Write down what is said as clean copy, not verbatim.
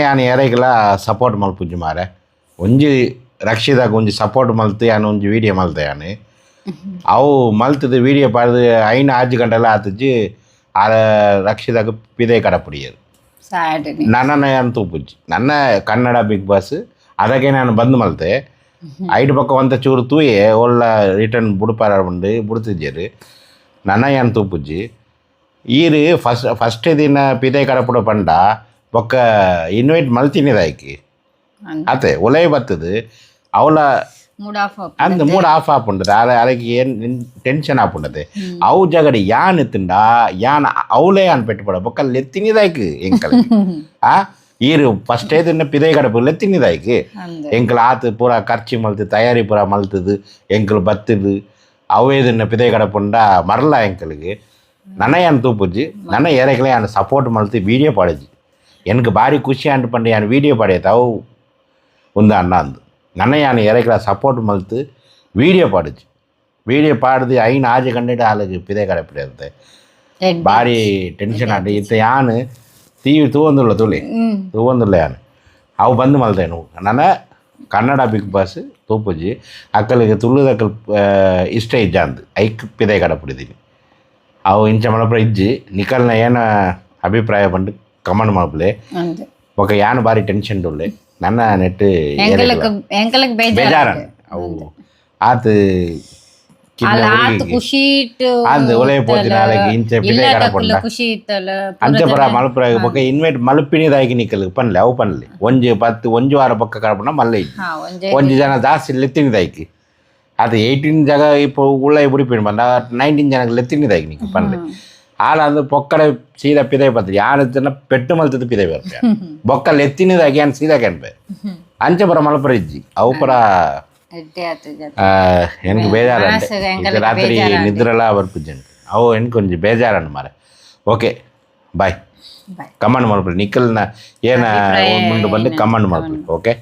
ಯಾನು ಎರೆಗೆಲ್ಲ ಸಪೋರ್ಟ್ ಮಲ್ಪುಂಜಿ ಮಾರೆ ಒಂಜಿ ರಕ್ಷಿದಾಗ ಒಂಜಿ ಸಪೋರ್ಟ್ ಮಲ್ತು ಯಾನು ಒಂಜಿ ವೀಡಿಯೋ ಮಲ್ತೆ ಯಾನು ಅವು ಮಲ್ತದ ವೀಡಿಯೋ ಪಾಡ್ದು ಐನ 6 ಗಂಟೆಲ್ಲ ಆತಜ್ಜಿ ಆ ರಕ್ಷಿದಾಗ ಪಿದೆ ಕಡಪುಡಿಯದು ನನ್ನ ಯಾನು ತೂಪುಜ್ಜಿ ನನ್ನ ಕನ್ನಡ ಬಿಗ್ ಬಾಸ್ ಅದಕ್ಕೆ ನಾನು ಬಂದು ಮಲ್ತೆ ಐದು ಪಕ್ಕ ಒಂದ ಚೂರು ತೂಯೆ ಒಳ್ಳ ರಿಟರ್ನ್ ಬುಡುಪಾರ ಉಂಡು ಬುಡ್ತಿದ್ದೀರಿ ನನ್ನ ಯಾನು ತೂಪುಜ್ಜಿ ಈರು ಫಸ್ಟ್ ದಿನ ಪಿದೆ ಕಡಪುಡ ಪಂಡ ಬೊಕ್ಕ ಇನ್ವೈಟ್ ಮಲ್ತಿನಿದಾಯ್ಕಿ ಅತ್ತೆ ಒಲೆ ಬರ್ತದೆ ಅವಳ ಅಂದ್ ಮೂಡ್ ಆಫ್ ಆಪುಂಡದೆ ಅದಕ್ಕೆ ಏನು ಟೆನ್ಷನ್ ಆಪುಂಡದೆ ಅವು ಜಗಡಿ ಯಾನ್ ಎತ್ತುಂಡ ಯಾನ್ ಅವಳೇ ಯಾನ್ ಪೆಟ್ಟುಪಡ ಬೊಕ್ಕ ಲೆತ್ತಿನಿದಾಯ್ಕು ಎಂಕಲ್ ಈರು ಫಸ್ಟೇ ದಿನ ಪಿದೆ ಕಡಪು ಲೆತ್ತಿನಿದಾಯ್ಕು ಎಂಕಲ್ ಆತು ಪೂರ ಖರ್ಚು ಮಲ್ತು ತಯಾರಿ ಪೂರ ಮಲ್ತದು ಎಂಕಲ್ ಬತ್ತದು ಅವೇ ದಿನ ಪಿದೆ ಕಡಪುಂಡ ಮರಲ ಎಂಕಲ್ಗೆ ನನ್ನ ಯಾನ್ ತೂಪುಜ್ಜಿ ನನ್ನ ಏರೆಗ್ಲೆ ಯಾನ್ ಸಪೋರ್ಟ್ ಮಲ್ತು ವೀಡಿಯೋ ಪಾಡಿಜ್ಜಿ எனக்கு பாரி ಖುಷಿ ಅಂಟು ಪಂಡ ಯಾನು ವೀಡಿಯೋ ಪಾಡೇತಾವು ಒಂದು ಅಣ್ಣ ಅಂದು ನನ್ನ ಯಾನು ಎರೆಗ್ಲ ಸಪೋರ್ಟ್ ಮಲ್ತು ವೀಡಿಯೋ ಪಾಡಿಜ್ಜಿ ವೀಡಿಯೋ ಪಾಡ್ದು ಐನು 6 ಗಂಟೆ ಹಾಲಿಗೆ ಪಿದೆ ಕಡಪಿಡಿರುತ್ತೆ ಭಾರಿ ಟೆನ್ಷನ್ ಆಡಿ ಇತ್ತ ಯಾನು ತೀವಿ ತೂವೊಂದುಲ್ಲ ತೂವೊಂದುಲ್ಲ ಯಾನು ಅವು ಬಂದು ಮಲ್ತೇನು ನನ್ನ ಕನ್ನಡ ಬಿಗ್ ಬಾಸ್ ತೂಪುಜ್ಜಿ ಅಕ್ಕಲಿಗೆ ತುಳುದಕ್ಕಲ್ ಇಷ್ಟ ಇಜ್ಜ ಅಂದು ಐಕ್ ಪಿದೆ ಕಡಪಿಡಿದೀನಿ ಅವು ಇಂಚ ಮಲಪುರ ಇಜ್ಜಿ ನಿಖಲ್ನ ಏನು ಅಭಿಪ್ರಾಯ ಬಂದು ಕಮೆಂಟ್ ಮಾಡ್ಬಲೆ ఒక ಯಾನು ಬಾರಿ ಟೆನ್ಷನ್ ಉಳ್ಳೆ ನನ್ನ ನೆಟ್ ಬೇಜಾರ ಅವು ಆತು ಅಂದು ಒಲೆ ಪೋತಿನ ಅಲಗೆ ಇಂಚೆ ಪಿದೆ ಕಡಪುಂಡ ಅಂಚೆ ಪರ ಮಲಪುರ ಬೊಕ ಇನ್ವೈಟ್ ಮಲ್ಪಿನಿದಾಗಿ ನಿಕ್ಕಲ್ ಪನ್ಲೆ ಅವು ಪನ್ಲೆ ಒಂಜು ವಾರ ಪಕ್ಕ ಕಡಪುಂಡ ಮಲ್ಲ ಇಜ್ಜಿ ಒಂಜಿ ಜನ ಜಾಸ್ತಿ ಲೆತ್ತಿನಿದಾಯ್ಕಿ ಅದು 18 ಜಗ ಇಪ್ಪ ಉಳ್ಳ ಬುಡಿಪಿನ ಬಂದ 19 ಜನಕ್ಕೆ ಲೆತ್ತಿನಿದಾಯ್ಕಿ ನಿಕ್ಕ ಪನ್ಲೆ ಆಲ ಅಂದು ಪೊಕ್ಕಡೆ ಸೀದಾ ಪಿದೆ ಬರ್ತದೆ ಯಾರು ಜನ ಪೆಟ್ಟು ಮಲ್ತದ ಪಿದೆ ಬರ್ತೆ ಬೊಕ್ಕ ಲೆತ್ತಿನದಾಗಿ ಯಾನು ಸೀದಾ ಕೆನ್ಪೆ ಅಂಚೆ ಪರ ಮಲಪುರ ಇಜ್ಜಿ ಅವು ಪರ எனக்கு ಬೇಜಾರಂತೆ ರಾತ್ರಿ ನಿದ್ರೆಲ್ಲ ಬರ್ಪಿಜ್ಜಂಟು ಅವು எனக்கு ಕೊಂಚ ಬೇಜಾರನ್ನು ಮಾರೆ ಓಕೆ ಬಾಯ್ ಕಮೆಂಟ್ ಮಾಡ್ಬಿಡಿ ನಿಖಲ್ನ ಏನು ಮುಂದೆ ಬಂದು ಕಮೆಂಟ್ ಮಾಡ್ಬಿಡಿ ಓಕೆ